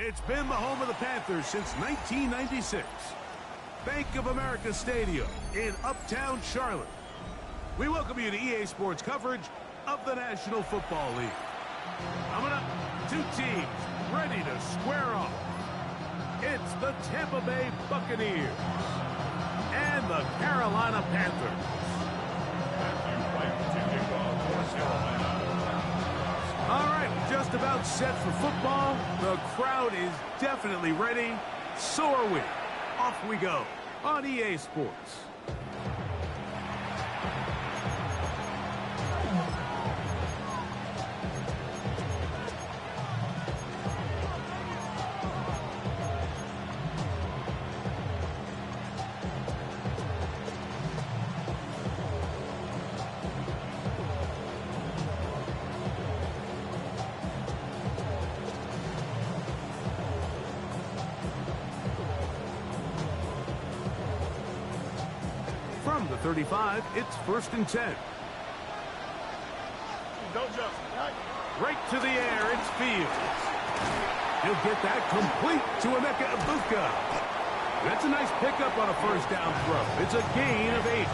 It's been the home of the Panthers since 1996. Bank of America Stadium in Uptown Charlotte. We welcome you to EA Sports coverage of the National Football League. Coming up, two teams ready to square off. It's the Tampa Bay Buccaneers and the Carolina Panthers. All right, just about set for football. The crowd is definitely ready. So are we. Off we go on EA Sports. From the 35, it's 1st and 10. Don't jump. Right to the air, it's Fields. He'll get that complete to Ggml. That's a nice pickup on a first down throw. It's a gain of 8.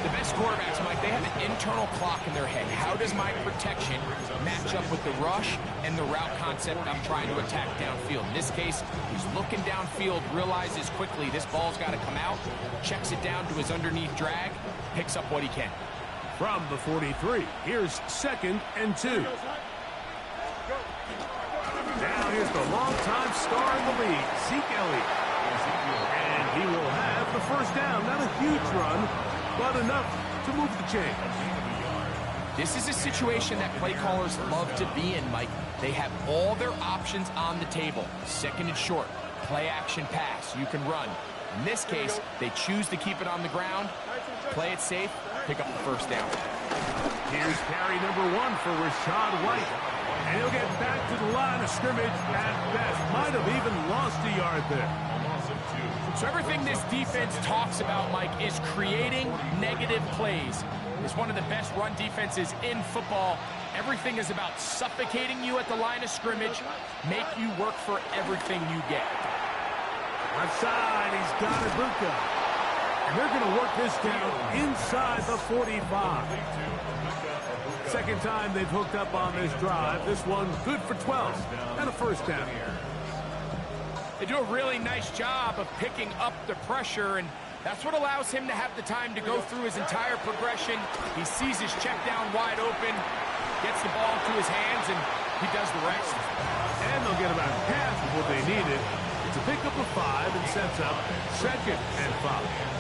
The best quarterbacks, Mike, they have an internal clock in their head. How does my protection match up with the rush and the route concept I'm trying to attack downfield? In this case, he's looking downfield, realizes quickly this ball's got to come out, checks it down to his underneath drag, picks up what he can. From the 43, here's 2nd and 2. Now here's the longtime star in the league, Zeke Elliott. And he will have the first down. Not a huge run, but enough to move the chains. This is a situation that play callers love to be in, Mike. They have all their options on the table. 2nd and short, play action pass, you can run. In this case, they choose to keep it on the ground, play it safe, pick up the first down. Here's carry number 1 for Rashad White. And he'll get back to the line of scrimmage at best. Might have even lost a yard there. So everything this defense talks about, Mike, is creating negative plays. It's one of the best run defenses in football. Everything is about suffocating you at the line of scrimmage, make you work for everything you get. Left side, he's got Ggml. And they're going to work this down inside the 45. Second time they've hooked up on this drive. This one good for 12 and a first down. They do a really nice job of picking up the pressure, and that's what allows him to have the time to go through his entire progression. He sees his check down wide open, gets the ball to his hands, and he does the rest. And they'll get about half of what they needed. It's a pickup of 5 and sets up 2nd and 5.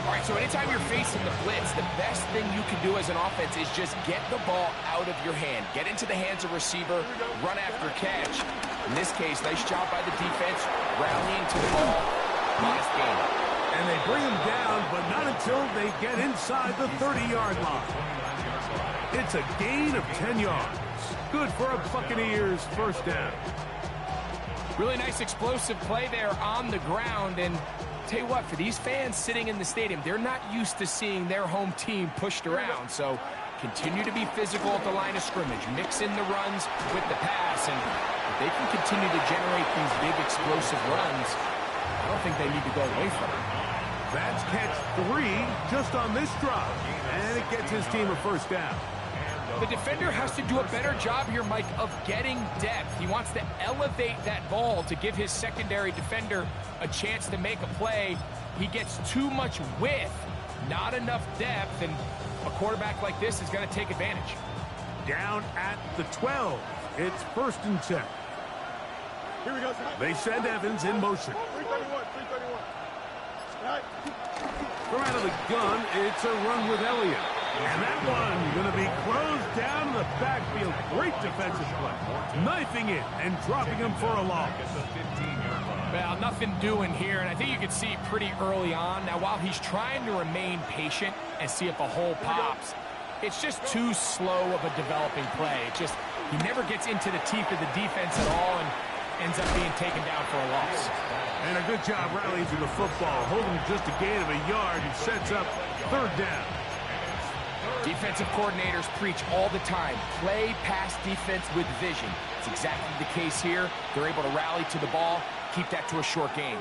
All right, so anytime you're facing the blitz, the best thing you can do as an offense is just get the ball out of your hand. Get into the hands of receiver, run after catch. In this case, nice job by the defense, rallying to the ball. Last game. And they bring him down, but not until they get inside the 30-yard line. It's a gain of 10 yards. Good for a Buccaneers first down. Really nice explosive play there on the ground, and tell you what, for these fans sitting in the stadium, they're not used to seeing their home team pushed around, so continue to be physical at the line of scrimmage, mix in the runs with the pass, and if they can continue to generate these big explosive runs, I don't think they need to go away from it. That's catch 3 just on this drive, and it gets his team a first down. The defender has to do a better job here, Mike, of getting depth. He wants to elevate that ball to give his secondary defender a chance to make a play. He gets too much width, not enough depth, and a quarterback like this is going to take advantage. Down at the 12, it's 1st and 10. Here we go. They send Evans in motion. 331. From out of the gun, it's a run with Elliott. And that one going to be closed down in the backfield. Great defensive play. Knifing it and dropping him for a loss. Well, nothing doing here, and I think you can see pretty early on. Now, while he's trying to remain patient and see if a hole pops, it's just too slow of a developing play. It just, he never gets into the teeth of the defense at all and ends up being taken down for a loss. And a good job rallying to the football, holding just a gain of a yard and sets up 3rd down. Defensive coordinators preach all the time, play pass defense with vision. It's exactly the case here. They're able to rally to the ball, keep that to a short game.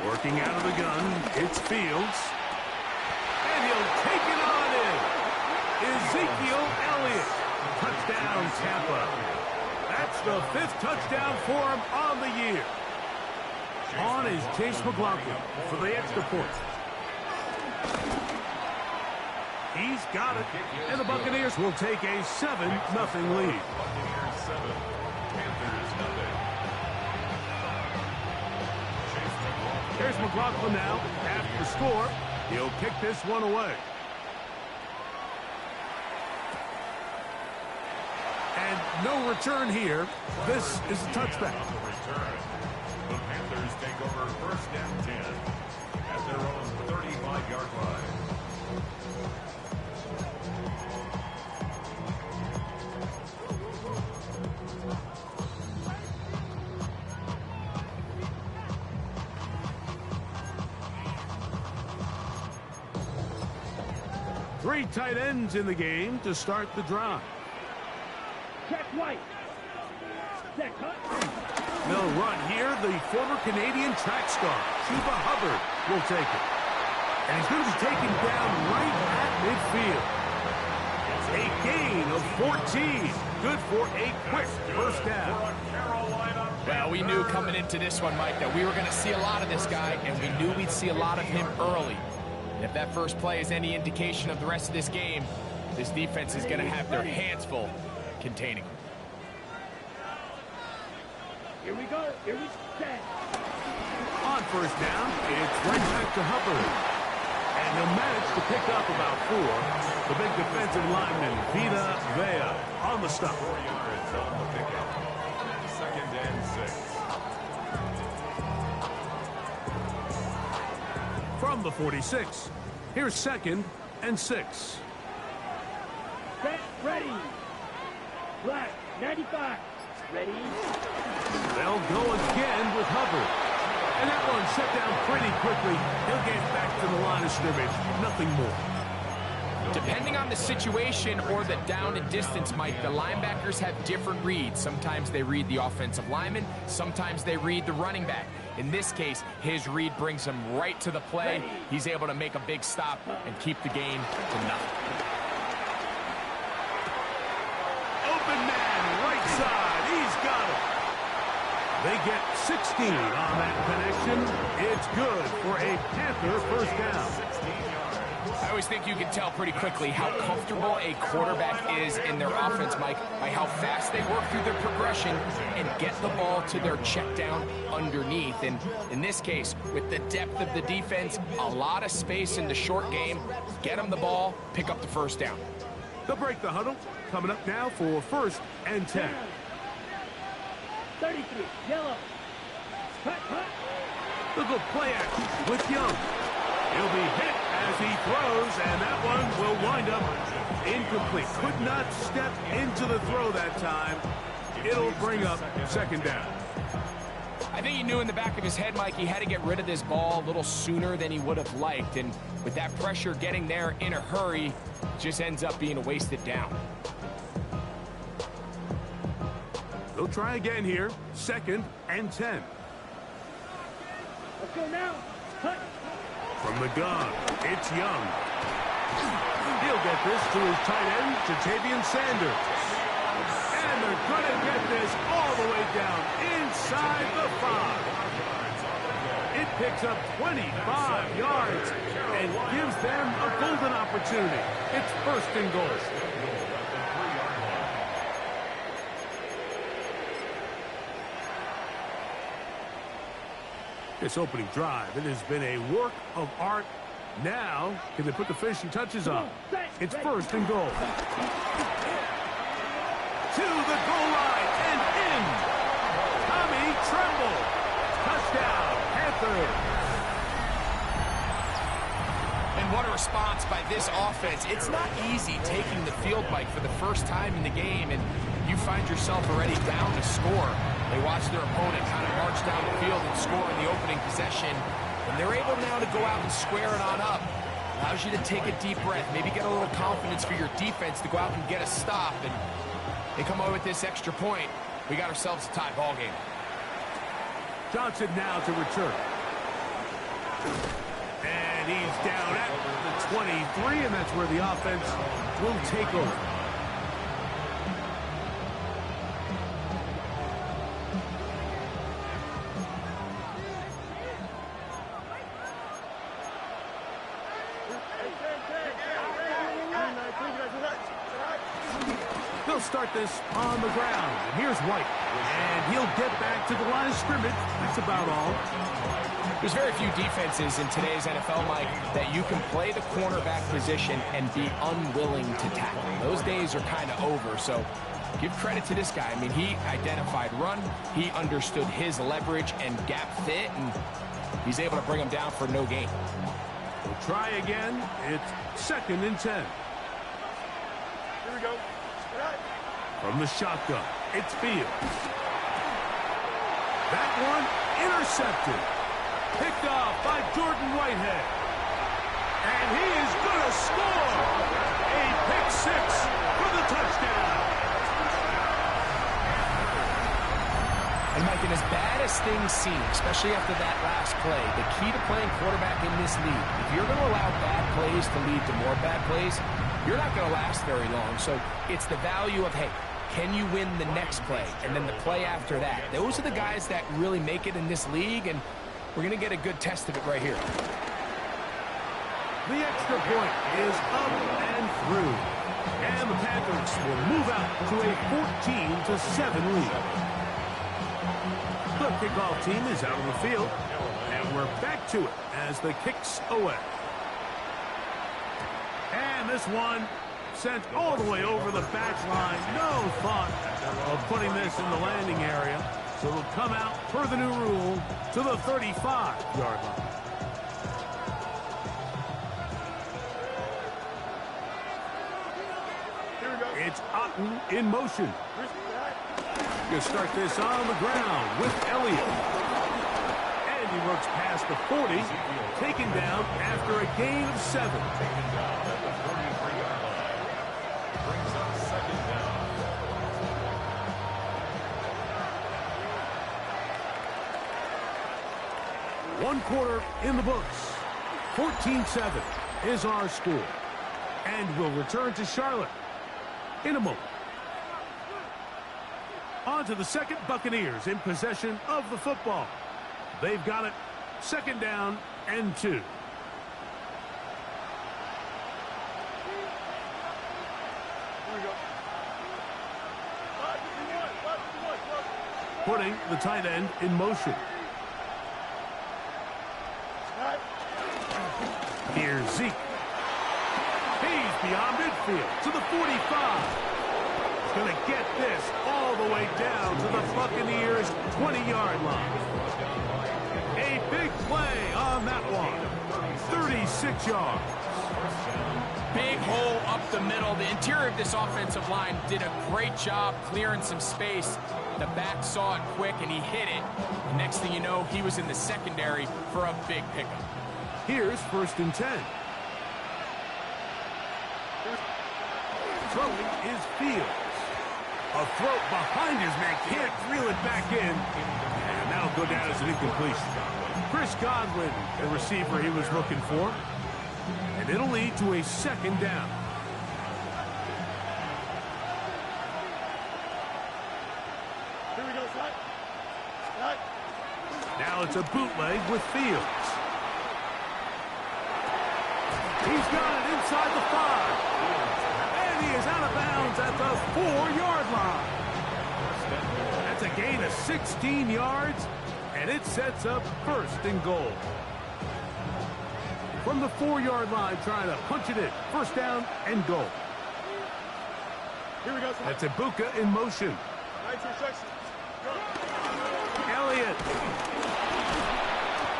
Working out of the gun, it's Fields. And he'll take it on in. Ezekiel Elliott. Touchdown, Tampa. That's the 5th touchdown for him on the year. On is Chase McLaughlin for the extra point. He's got it, and the Buccaneers will take a 7-0 lead. Here's McLaughlin now. After the score, he'll kick this one away. And no return here. This is a touchback. The Panthers take over first and 10 at their own 35-yard line. Three tight ends in the game to start the drive. Check White. Check Hunt. They'll run here. The former Canadian track star, Chuba Hubbard, will take it. And he's going to be taken down right at midfield. A gain of 14. Good for a quick first down. Well, we knew coming into this one, Mike, that we were going to see a lot of this guy, and we knew we'd see a lot of him early. And if that first play is any indication of the rest of this game, this defense is going to have their hands full containing him. Here we go. Here we stand. On first down, it's right back to Hubbard. And he'll manage to pick up about 4. The big defensive lineman, Vita Vea, on the stop. 4 yards on the pickup. 2nd and 6. From the 46, here's 2nd and 6. Set, ready. Black, 95. Ready. They'll go again with Hubbard. And that one shut down pretty quickly. He'll get back to the line of scrimmage. Nothing more. Depending on the situation or the down and distance, Mike, the linebackers have different reads. Sometimes they read the offensive lineman. Sometimes they read the running back. In this case, his read brings him right to the play. He's able to make a big stop and keep the game to nothing. Open man, right side. He's got it. They get 16 on that connection. It's good for a Panther first down. I always think you can tell pretty quickly how comfortable a quarterback is in their offense, Mike, by how fast they work through their progression and get the ball to their check down underneath. And in this case, with the depth of the defense, a lot of space in the short game, get them the ball, pick up the first down. They'll break the huddle. Coming up now for 1st and 10. 33, yellow. Cut, cut. Look at play action with Young. He'll be hit as he throws, and that one will wind up incomplete. Could not step into the throw that time. It'll bring up 2nd down. I think he knew in the back of his head, Mike, he had to get rid of this ball a little sooner than he would have liked. And with that pressure getting there in a hurry, it just ends up being a wasted down. They'll try again here. 2nd and 10. Let's go now. Cut. From the gun, it's Young. He'll get this to his tight end, Jatavian Sanders. And they're going to get this all the way down inside the 5. It picks up 25 yards and gives them a golden opportunity. It's 1st and goal. This opening drive, it has been a work of art. Now, can they put the finishing touches on? It's 1st and goal. To the goal line and in. Tommy Tremble. Touchdown, Panthers. And what a response by this offense. It's not easy taking the field, Mike, for the first time in the game, and you find yourself already down to score. They watch their opponent kind of march down the field and score in the opening possession, and they're able now to go out and square it on up. Allows you to take a deep breath, maybe get a little confidence for your defense to go out and get a stop, and they come away with this extra point. We got ourselves a tie ball game. Johnson now to return. And he's down at the 23, and that's where the offense will take over. They'll start this on the ground. And here's White. And he'll get back to the line of scrimmage. That's about all. There's very few defenses in today's NFL, Mike, that you can play the cornerback position and be unwilling to tackle. Those days are kind of over, so give credit to this guy. I mean, he identified run, he understood his leverage and gap fit, and he's able to bring him down for no gain. We'll try again. It's 2nd and 10. Here we go. From the shotgun, it's Fields. That one intercepted. Picked off by Jordan Whitehead. And he is going to score. A pick 6 for the touchdown. And Mike, and as bad as things seem, especially after that last play, the key to playing quarterback in this league, if you're going to allow bad plays to lead to more bad plays, you're not going to last very long. So it's the value of, hey, can you win the next play? And then the play after that. Those are the guys that really make it in this league, and we're going to get a good test of it right here. The extra point is up and through. And the Panthers will move out to a 14-7 lead. The kickoff team is out on the field, and we're back to it as the kick's away. And this one sent all the way over the back line. No thought of putting this in the landing area. So it'll come out, per the new rule, to the 35-yard line. Here we go. It's Otten in motion. Going to start this on the ground with Elliott. And he works past the 40, taken down after a gain of 7. Taken down at the 43-yard line. Brings up 2nd down. One quarter in the books. 14-7 is our score. And we'll return to Charlotte in a moment. On to the second. Buccaneers in possession of the football. They've got it. 2nd down and 2. Here we go. Putting the tight end in motion. Here's Zeke. He's beyond midfield to the 45. He's going to get this all the way down to the Buccaneers' 20-yard line. A big play on that one. 36 yards. Big hole up the middle. The interior of this offensive line did a great job clearing some space. The back saw it quick, and he hit it. The next thing you know, he was in the secondary for a big pickup. Here's 1st and 10. Throwing is Fields. A throw behind his man. Can't reel it back in. And that'll go down as an incompletion. Chris Godwin, the receiver he was looking for. And it'll lead to a 2nd down. Here we go, slide. Slide. Now it's a bootleg with Fields. He's got it inside the 5. And he is out of bounds at the 4-yard line. That's a gain of 16 yards, and it sets up 1st and goal. From the 4-yard line, trying to punch it in. 1st down and goal. Here we go, slide. That's Ibuka in motion. 19 seconds. Go. Elliott.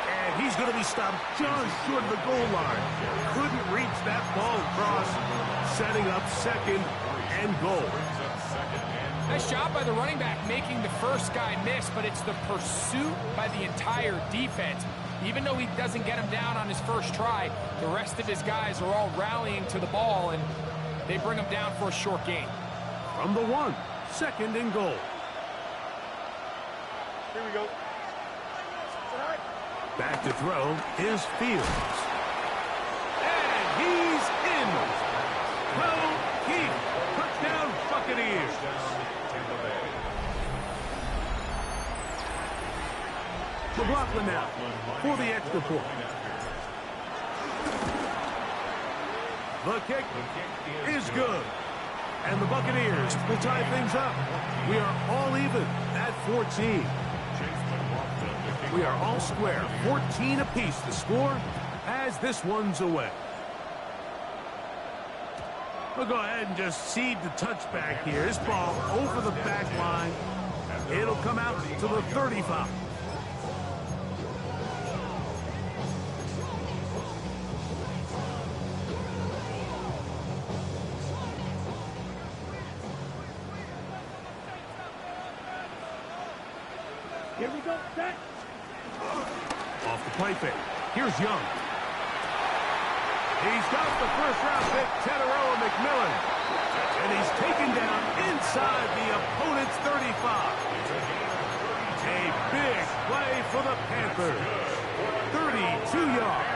And he's going to be stopped just short of the goal line. Couldn't reach that ball across, setting up 2nd and goal. Brings up 2nd and Nice job by the running back making the first guy miss, but it's the pursuit by the entire defense. Even though he doesn't get him down on his first try, the rest of his guys are all rallying to the ball, and they bring him down for a short gain. From the 1, 2nd and goal. Here we go. Back to throw is Fields. And he's in. Well, Keith, touchdown Buccaneers. McLaughlin now for the extra point. The kick is good. And the Buccaneers will tie things up. We are all even at 14. We are all square, 14 apiece to score as this one's away. We'll go ahead and just cede the touchback here. This ball over the back line. It'll come out to the 35. Here we go, set. Off the play fake. Here's Young. He's got the first-round pick, Teteroa McMillan. And he's taken down inside the opponent's 35. A big play for the Panthers. 32 yards.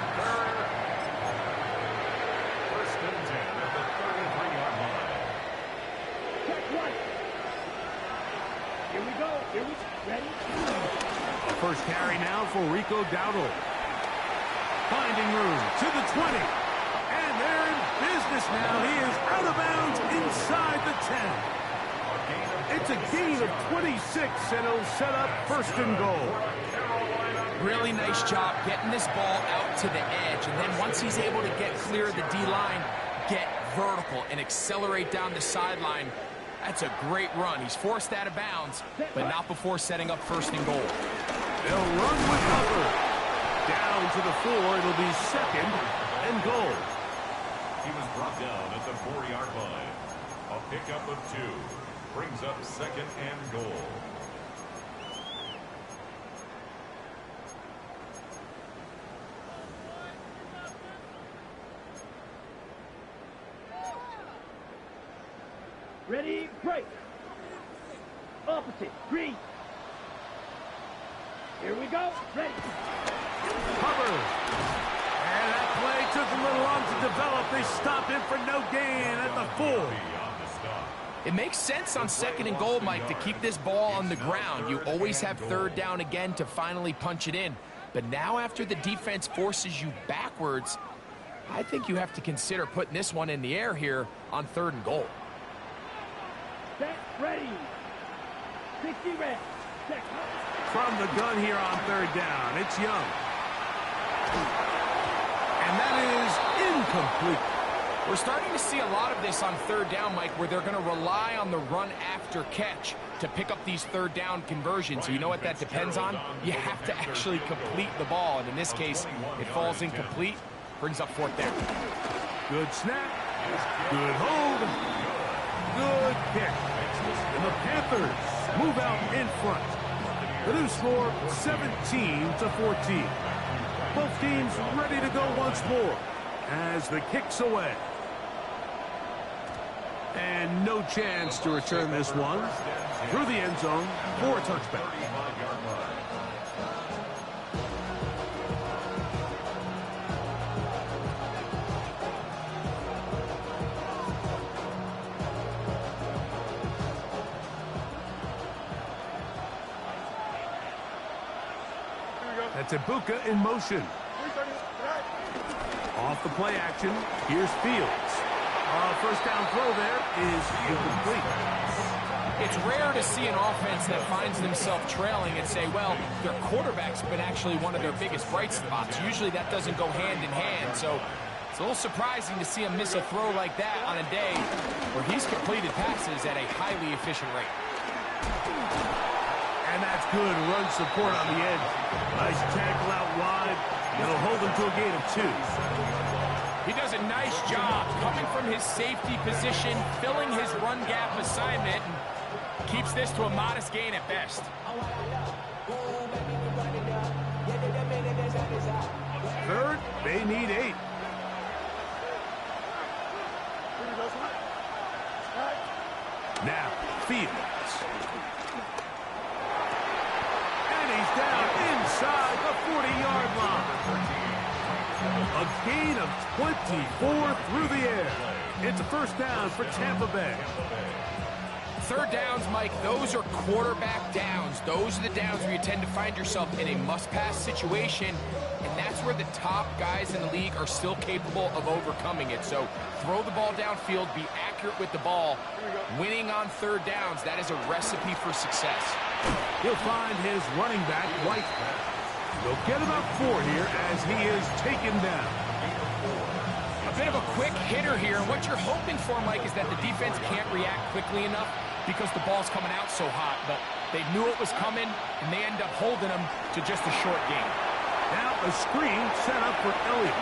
First and 10 at the 33-yard line. Check one. Here we go. Here we go. Ready? A first carry now for Rico Dowdle. Finding room to the 20. And they're in business now. He is out of bounds inside the 10. It's a gain of 26, and it'll set up first and goal. Really nice job getting this ball out to the edge, and then once he's able to get clear of the D-line, get vertical and accelerate down the sideline. That's a great run. He's forced out of bounds, but not before setting up first and goal. They'll run with cover. Down to the 4. It'll be second and goal. He was brought down at the 4-yard line. A pickup of 2 brings up second and goal. Ready, break. Opposite, green. Here we go, ready. Cover. And that play took a little long to develop. They stopped him for no gain at the 4. It makes sense on second and goal, Mike, to keep this ball on the ground. You always have third down again to finally punch it in. But now after the defense forces you backwards, I think you have to consider putting this one in the air here on third and goal. Set, ready. 60 red. Check. From the gun here on third down, it's Young. And that is incomplete. We're starting to see a lot of this on third down, Mike, where they're going to rely on the run after catch to pick up these third down conversions. So you know what that depends on? You have to actually complete the ball. And in this case, it falls incomplete, brings up fourth down. Good snap. Good hold. Good kick. And the Panthers move out in front. The new score, 17-14. Both teams ready to go once more as the kick's away. And no chance to return this one through the end zone for a touchback. That's Ibuka in motion. Off the play action, here's Fields. First down throw there is incomplete. It's rare to see an offense that finds themselves trailing and say, well, their quarterback's been actually one of their biggest bright spots. Usually that doesn't go hand in hand, so it's a little surprising to see him miss a throw like that on a day where he's completed passes at a highly efficient rate. And that's good run support on the edge. Nice tackle out wide. It'll hold him to a gain of 2. He does a nice job coming from his safety position, filling his run gap assignment. And Keeps this to a modest gain at best. Third, they need 8. Here we go, slide. Slide. Now, Fields. And he's down inside the 40-yard line. A gain of 24 through the air. It's a first down for Tampa Bay. Third downs, Mike, those are quarterback downs. Those are the downs where you tend to find yourself in a must-pass situation, and that's where the top guys in the league are still capable of overcoming it. So throw the ball downfield, be accurate with the ball. Winning on third downs, that is a recipe for success. He'll find his running back, White. He'll get about 4 here as he is taken down. A bit of a quick hitter here, and what you're hoping for, Mike, is that the defense can't react quickly enough because the ball's coming out so hot, but they knew it was coming, and they end up holding them to just a short gain. Now a screen set up for Elliott.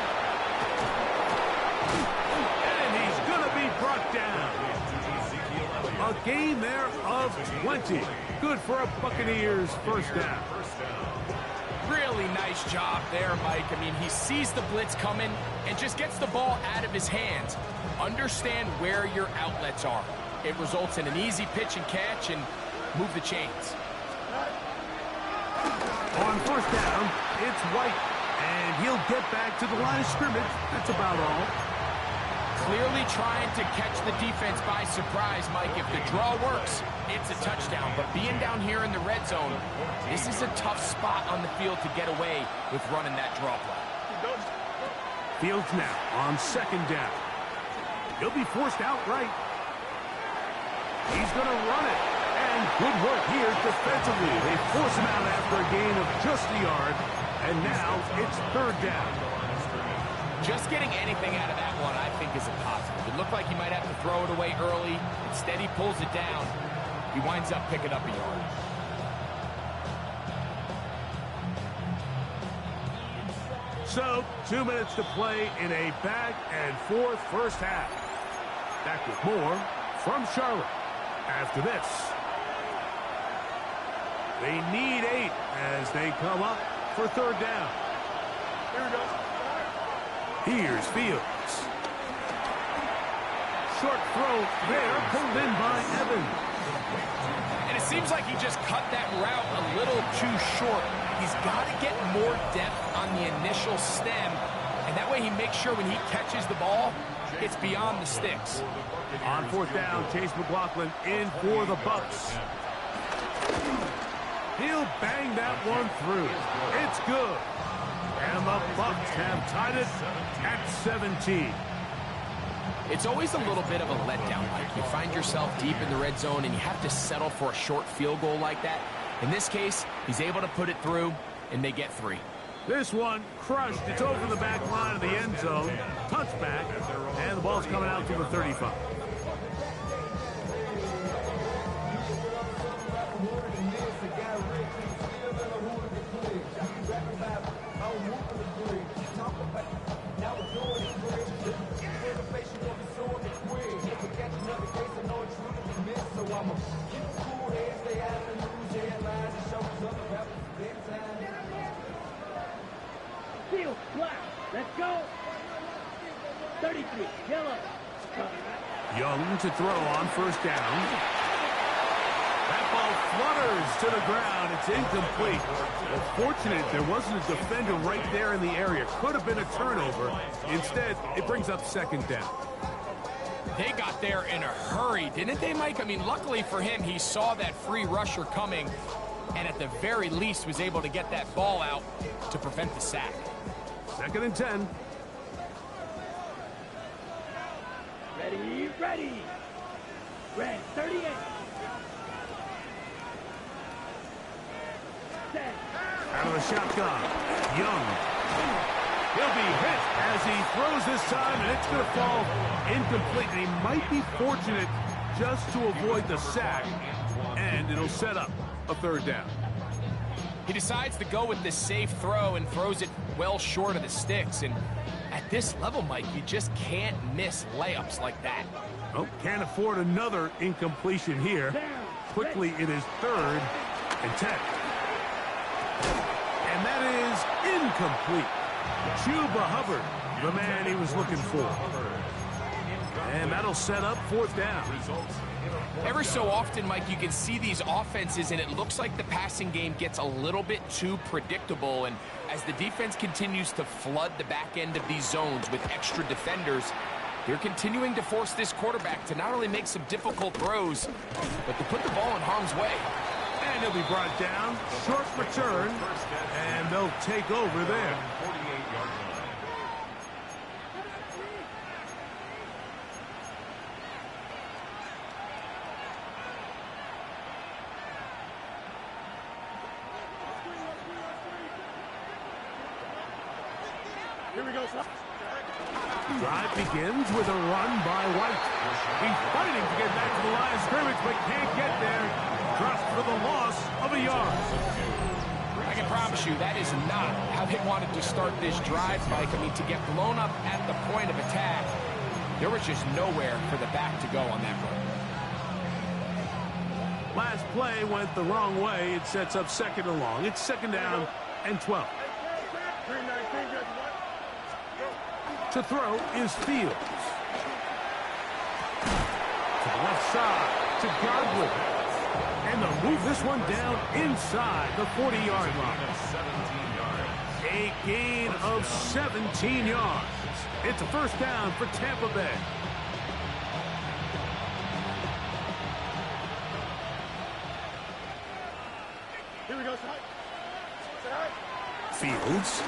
And he's going to be brought down. A gain there of 20. Good for a Buccaneers first down. Really nice job there, Mike. I mean, he sees the blitz coming and just gets the ball out of his hands. Understand where your outlets are. It results in an easy pitch and catch and move the chains. On first down, it's White. And he'll get back to the line of scrimmage. That's about all. Clearly trying to catch the defense by surprise, Mike. If the draw works, it's a touchdown. But being down here in the red zone, this is a tough spot on the field to get away with running that draw play. Fields now on second down. He'll be forced outright. He's going to run it. And good work here defensively. They force him out after a gain of just a yard. And now it's third down. Just getting anything out of that one, I think, is a positive. It looked like he might have to throw it away early. Instead, he pulls it down. He winds up picking up a yard. So, 2 minutes to play in a back-and-forth first half. Back with more from Charlotte after this. They need 8 as they come up for third down. Here we go. Here's Fields. Short throw there, pulled in by Evans. And it seems like he just cut that route a little too short. He's got to get more depth on the initial stem, and that way he makes sure when he catches the ball, it's beyond the sticks. On fourth down, Chase McLaughlin in for the Bucs. He'll bang that one through. It's good. And the Bucs have tied it at 17. It's always a little bit of a letdown, Mike. You find yourself deep in the red zone and you have to settle for a short field goal like that. In this case, he's able to put it through, and they get 3. This one crushed. It's over the back line of the end zone. Touchback, and the ball's coming out to the 35. Field, black. Let's go. 33, yellow. Young to throw on first down. That ball flutters to the ground. It's incomplete. Well, fortunate there wasn't a defender right there in the area. Could have been a turnover. Instead, it brings up second down. They got there in a hurry, didn't they, Mike? I mean, luckily for him, he saw that free rusher coming, and at the very least was able to get that ball out to prevent the sack. Second and 10. Ready, ready. Red, 38. Set. Out of the shotgun. Young. He'll be hit as he throws this time, and it's going to fall incomplete. And he might be fortunate just to avoid the sack, and it'll set up a third down. He decides to go with this safe throw and throws it well short of the sticks. And at this level, Mike, you just can't miss layups like that. Oh, can't afford another incompletion here. quickly it is 3rd and 10. And that is incomplete. Chuba Hubbard, the man he was looking for. And that'll set up 4th down. Every so often, Mike, you can see these offenses, and it looks like the passing game gets a little bit too predictable. And as the defense continues to flood the back end of these zones with extra defenders, they're continuing to force this quarterback to not only make some difficult throws, but to put the ball in harm's way. And he'll be brought down. Short return. And they'll take over there. 48-yard line. Here we go, son. Drive begins with a run by White. He's fighting to get back to the line of scrimmage, but can't get there. Just for the loss of a yard. I can promise you that is not how they wanted to start this drive, Mike. I mean, to get blown up at the point of attack, there was just nowhere for the back to go on that run. Last play went the wrong way. It sets up 2nd and long. It's 2nd down and 12. 319, good. To throw is Fields. To the left side to Godwin. And they'll move this one down inside the 40-yard line. 17 yards. A gain of 17 yards. It's a 1st down for Tampa Bay. Here we go, son. Fields.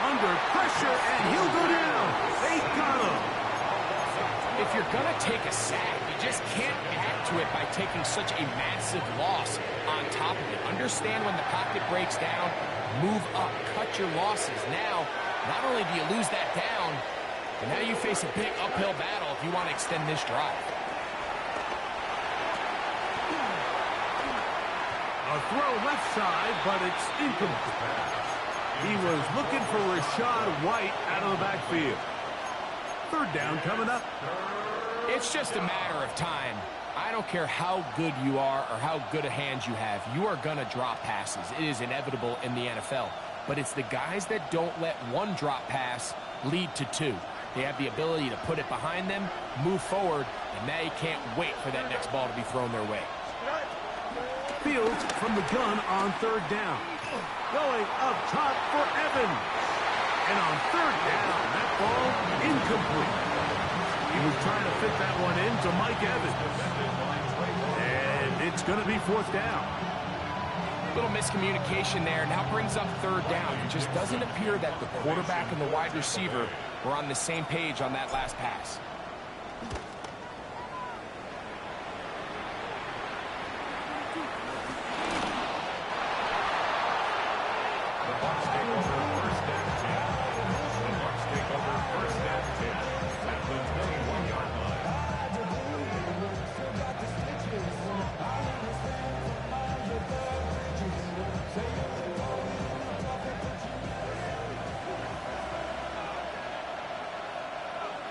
Under pressure, and he'll go down. They got him. If you're going to take a sack, you just can't add to it by taking such a massive loss on top of it. Understand when the pocket breaks down, move up, cut your losses. Now, not only do you lose that down, but now you face a big uphill battle if you want to extend this drive. A throw left side, but it's incomplete. He was looking for Rashad White out of the backfield. 3rd down coming up. It's just a matter of time. I don't care how good you are or how good a hand you have. You are going to drop passes. It is inevitable in the NFL. But it's the guys that don't let one drop pass lead to 2. They have the ability to put it behind them, move forward, and now you can't wait for that next ball to be thrown their way. Fields from the gun on 3rd down. Going up top for Evans. And on 3rd down, that ball incomplete. He was trying to fit that one into Mike Evans. And it's going to be 4th down. Little miscommunication there. Now brings up 3rd down. It just doesn't appear that the quarterback and the wide receiver were on the same page on that last pass.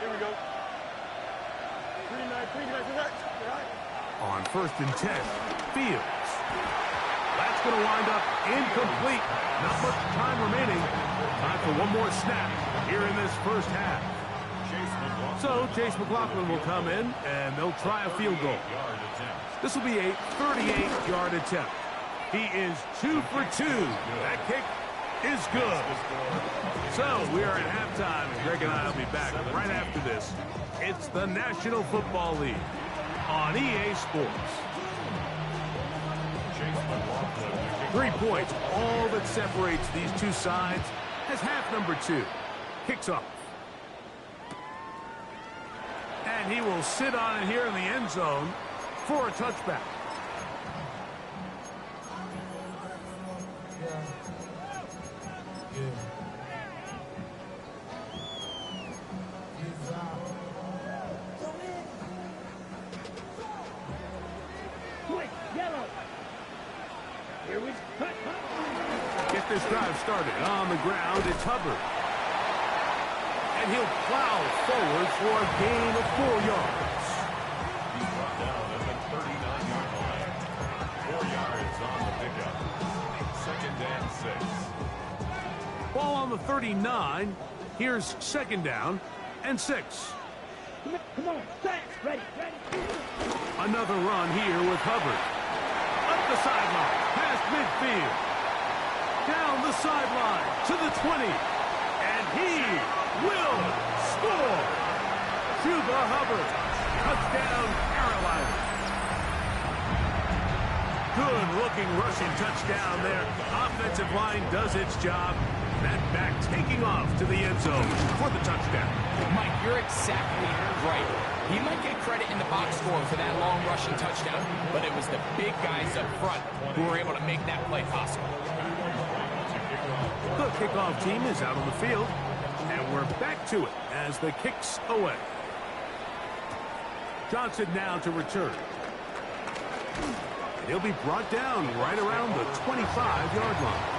Here we go. 319, On 1st and 10, Fields. That's going to wind up incomplete. Not much time remaining. Time for one more snap here in this 1st half. So Chase McLaughlin will come in, and they'll try a field goal. This will be a 38-yard attempt. He is 2 for 2. That kick is good. So we are at halftime, and Greg and I will be back right after this. It's the National Football League on EA Sports. 3 points, all that separates these two sides, as half number 2 kicks off. And he will sit on it here in the end zone for a touchback. Quick, yellow. Here we go. Get this drive started on the ground. It's Hubbard. And he'll plow forward for a gain of 4 yards. 39. Here's second down and 6. Come on, thanks. Ready. Another run here with Hubbard. Up the sideline, past midfield. Down the sideline to the 20. And he will score. Chuba Hubbard. Touchdown, Carolina. Good-looking rushing touchdown there. Offensive line does its job. That back taking off to the end zone for the touchdown. Mike, you're exactly right. He might get credit in the box score for that long rushing touchdown, but it was the big guys up front who were able to make that play possible. The kickoff team is out on the field, and we're back to it as the kick's away. Johnson now to return. He'll be brought down right around the 25-yard line.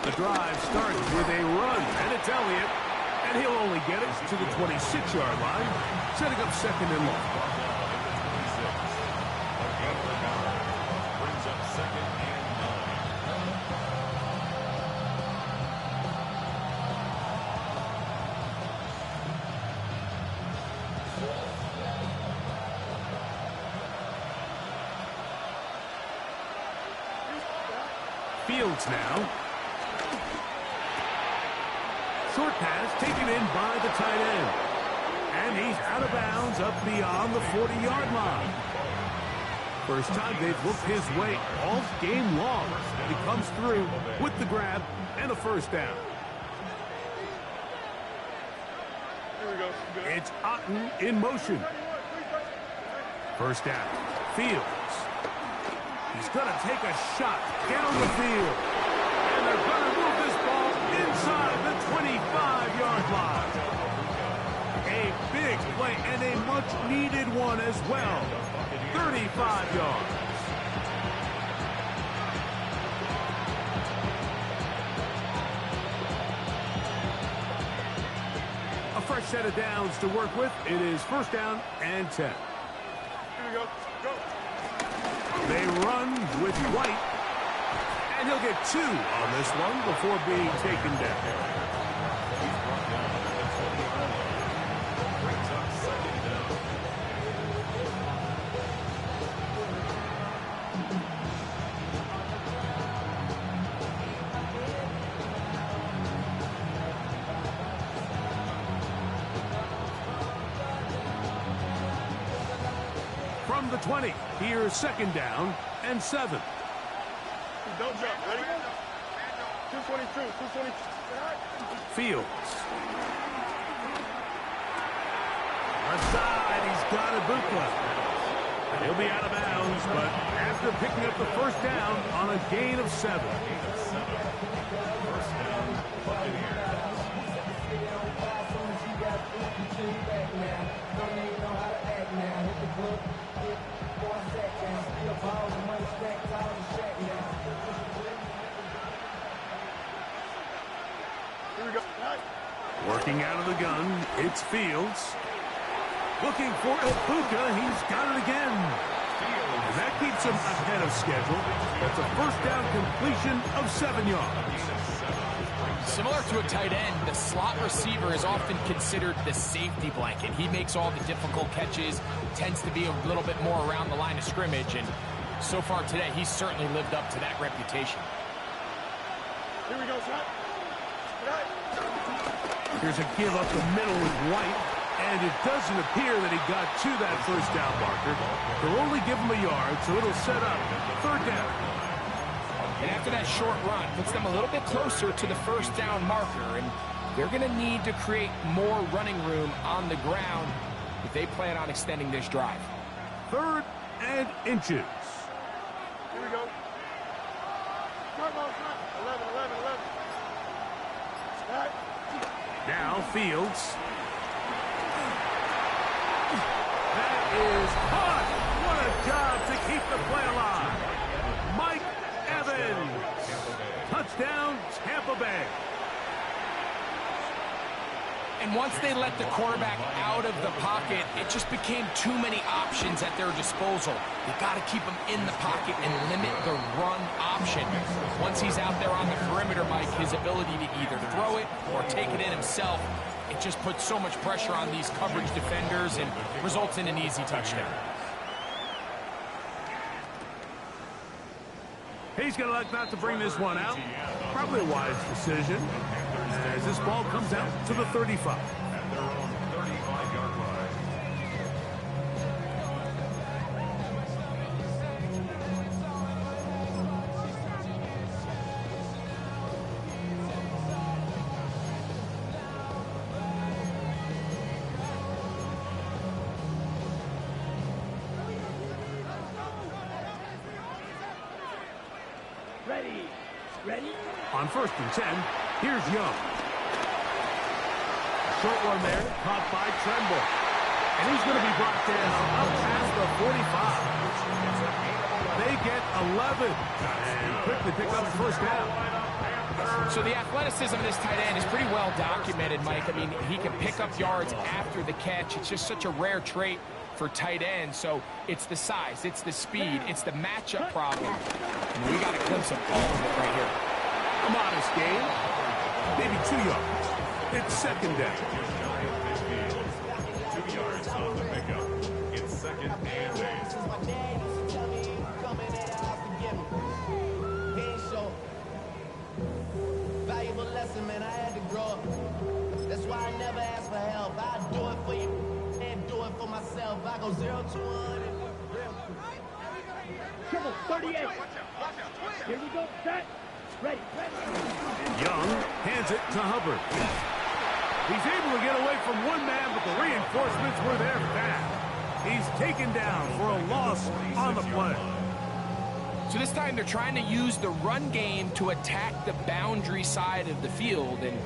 The drive starts with a run, and it's Elliott. And he'll only get it to the 26-yard line, setting up second and long. Brings up second and 9. Fields now. Short pass taken in by the tight end. And he's out of bounds up beyond the 40-yard line. First time they've looked his way all game long. He comes through with the grab and a first down. Here we go. It's Otten in motion. First down. Fields. He's going to take a shot down the field. And they're going to move this ball inside the 25-yard line. A big play and a much-needed one as well. 35 yards. A fresh set of downs to work with. It is first down and 10. Here we go. Go. They run with White. And he'll get 2 on this one before being taken down. From the 20, here's second down and 7. Don't jump. Ready? 222. Fields. Aside, he's got Ibuka. And he'll be out of bounds, but after picking up the first down on a gain of 7. First down, Buccaneers. Here we go. Working out of the gun, it's Fields. Looking for Ibuka, he's got it again. And that keeps him ahead of schedule. That's a first down completion of 7 yards. Similar to a tight end, the slot receiver is often considered the safety blanket. He makes all the difficult catches, tends to be a little bit more around the line of scrimmage, and so far today, he's certainly lived up to that reputation. Here we go, son. Here's a give up the middle with White, and it doesn't appear that he got to that first down marker. They'll only give him a yard, so it'll set up third down. And after that short run, puts them a little bit closer to the first down marker, and they're going to need to create more running room on the ground if they plan on extending this drive. 3rd and inches. Here we go. Come on, son. 11. Right. Now Fields. That is hot. What a job to keep the play alive. Mike Touchdown, Tampa Bay. And once they let the quarterback out of the pocket, it just became too many options at their disposal. You've got to keep him in the pocket and limit the run option. Once he's out there on the perimeter, Mike, his ability to either throw it or take it in himself, it just puts so much pressure on these coverage defenders and results in an easy touchdown. He's going to elect not to bring this one out. Probably a wise decision, as this ball comes out to the 35. At their own 35-yard line. Ready. Ready. On 1st and 10, here's Young. Short one there, caught by Tremble. And he's going to be brought down up past the 45. They get 11 and quickly pick up the first down. So the athleticism of this tight end is pretty well documented, Mike. I mean, he can pick up yards after the catch. It's just such a rare trait for tight ends. So it's the size, it's the speed, it's the matchup problem. And we got a glimpse of all of it right here. A modest gain, maybe 2 yards. It's second down. 2 yards on the pickup. It's second and 8. Valuable lesson, man. I had to grow up. That's why I never ask for help. I do it for you and do it for myself. I go 0 to 1. Triple 38. Here we go. Set. Ready. Young hands it to Hubbard. He's able to get away from one man, but the reinforcements were there fast. He's taken down for a loss on the play. So this time they're trying to use the run game to attack the boundary side of the field, and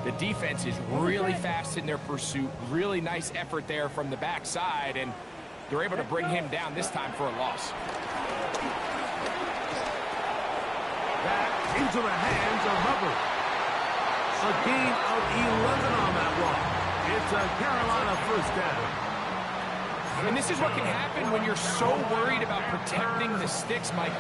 the defense is really fast in their pursuit. Really nice effort there from the backside, and they're able to bring him down this time for a loss. Back into the hands of Hubbard. A gain of 11 on that walk. It's a Carolina first down. And this is what can happen when you're so worried about protecting the sticks, Mike.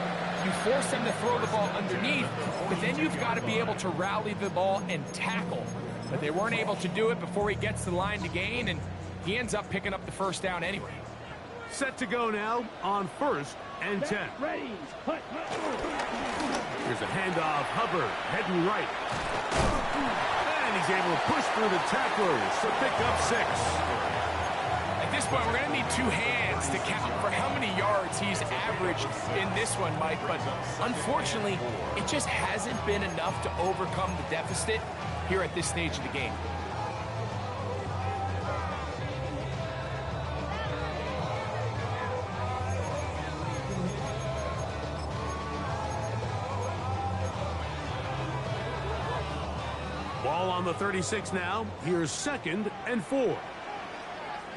You force them to throw the ball underneath, but then you've got to be able to rally the ball and tackle. But they weren't able to do it before he gets to the line to gain, and he ends up picking up the first down anyway. Set to go now on 1st and 10. Ready. Hut. Here's a handoff. Hubbard heading right. And he's able to push through the tacklers to pick up 6. At this point, we're going to need 2 hands to count for how many yards he's averaged in this one, Mike. But unfortunately, it just hasn't been enough to overcome the deficit here at this stage of the game. Ball on the 36 now. Here's 2nd and 4.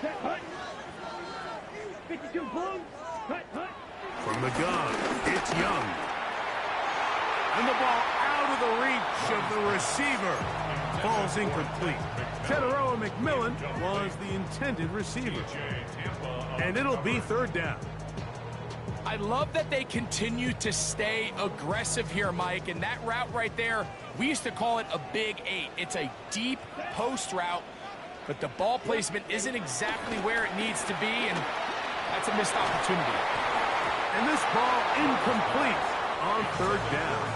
Set. Hut. 52 blue. Hut. From the gun, it's Young. And the ball out of the reach of the receiver. Ball's incomplete. Teteroa McMillan was the intended receiver. And it'll be 3rd down. I love that they continue to stay aggressive here, Mike, and that route right there, we used to call it a big 8. It's a deep post route, but the ball placement isn't exactly where it needs to be, and that's a missed opportunity. And this ball incomplete on 3rd down.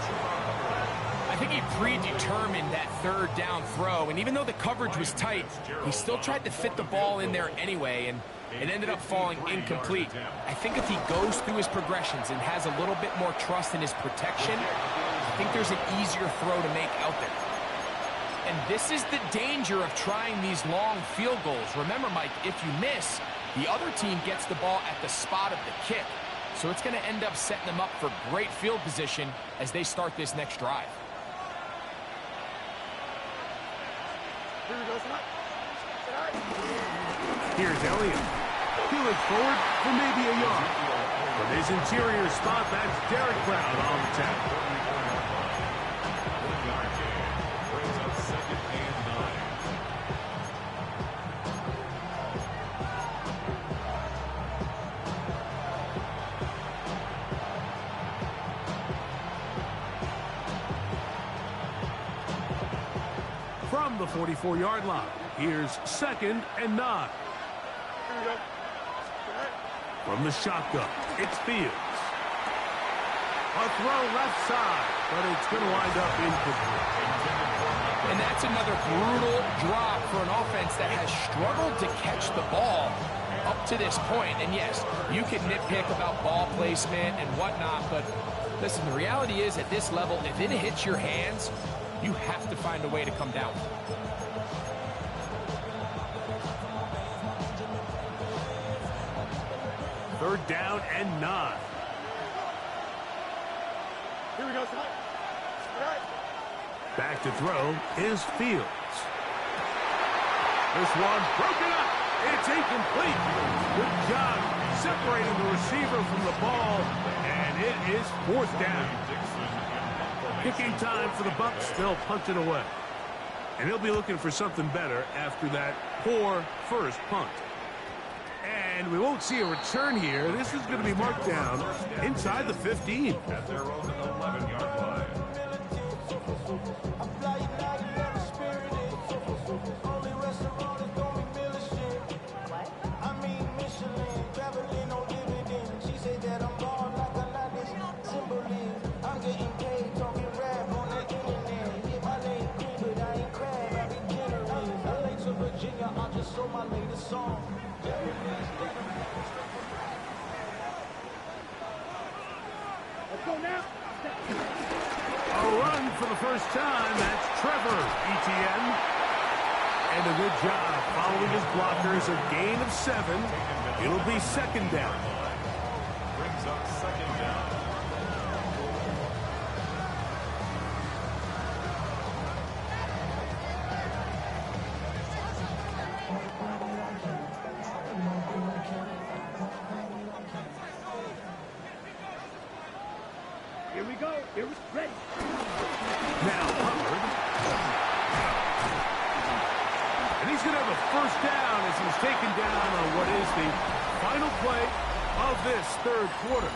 I think he predetermined that 3rd down throw, and even though the coverage was tight, he still tried to fit the ball in there anyway, and it ended up falling incomplete. I think if he goes through his progressions and has a little bit more trust in his protection, I think there's an easier throw to make out there. And this is the danger of trying these long field goals. Remember, Mike, if you miss, the other team gets the ball at the spot of the kick. So it's going to end up setting them up for great field position as they start this next drive. Here's Elliott. He looks forward for maybe a yard. From his interior spot, that's Derek Brown on the tackle. from the 44-yard line. Here's 2nd and 9. Here we go. From the shotgun, it's Fields. A throw left side, but it's going to wind up incomplete. And that's another brutal drop for an offense that has struggled to catch the ball up to this point. And yes, you can nitpick about ball placement and whatnot, but listen, the reality is at this level, if it hits your hands, you have to find a way to come down. Third down and 9. Here we go, son. Back to throw is Fields. This one broken up. It's incomplete. Good job separating the receiver from the ball, and it is 4th down. Kicking time for the Bucs. They'll punt it away. And he'll be looking for something better after that poor first punt. And we won't see a return here. This is going to be marked down inside the 15. At their own 11-yard line. Let's go now. A run for the first time. That's Trevor Etienne. And a good job following his blockers. A gain of 7. It'll be 2nd down. Brings up 2nd down. Here we go. Here we ready. Now Hubbard. And he's going to have a first down as he's taken down on what is the final play of this 3rd quarter.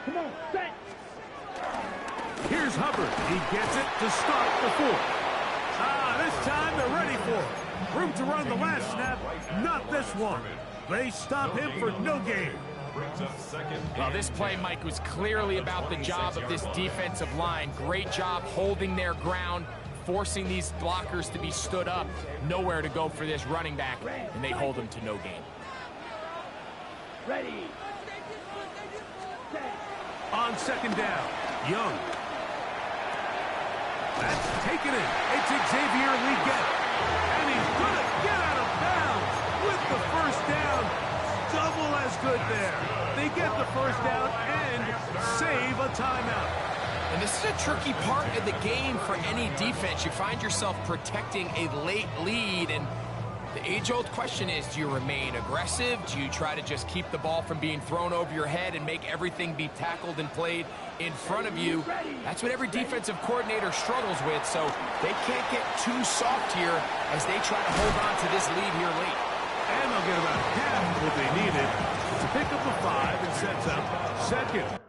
Come on, set. Here's Hubbard. He gets it to start the 4th. This time they're ready for it. Room to run the last snap, not this one. They stop him for no gain. Brings up 2nd. Well, this play, Mike, was clearly about the job of this defensive line. Great job holding their ground, forcing these blockers to be stood up. Nowhere to go for this running back, and they hold him to no gain. Ready. On 2nd down, Young. That's taken it. It's Xavier Leggett. And he's going to get out of bounds with the first down. Double as good there. They get the first down and save a timeout. And this is a tricky part of the game for any defense. You find yourself protecting a late lead, and the age-old question is, do you remain aggressive? Do you try to just keep the ball from being thrown over your head and make everything be tackled and played in front of you? That's what every defensive coordinator struggles with, so they can't get too soft here as they try to hold on to this lead here late. And they'll get about half what they needed to pick up a 5 and sets up 2nd.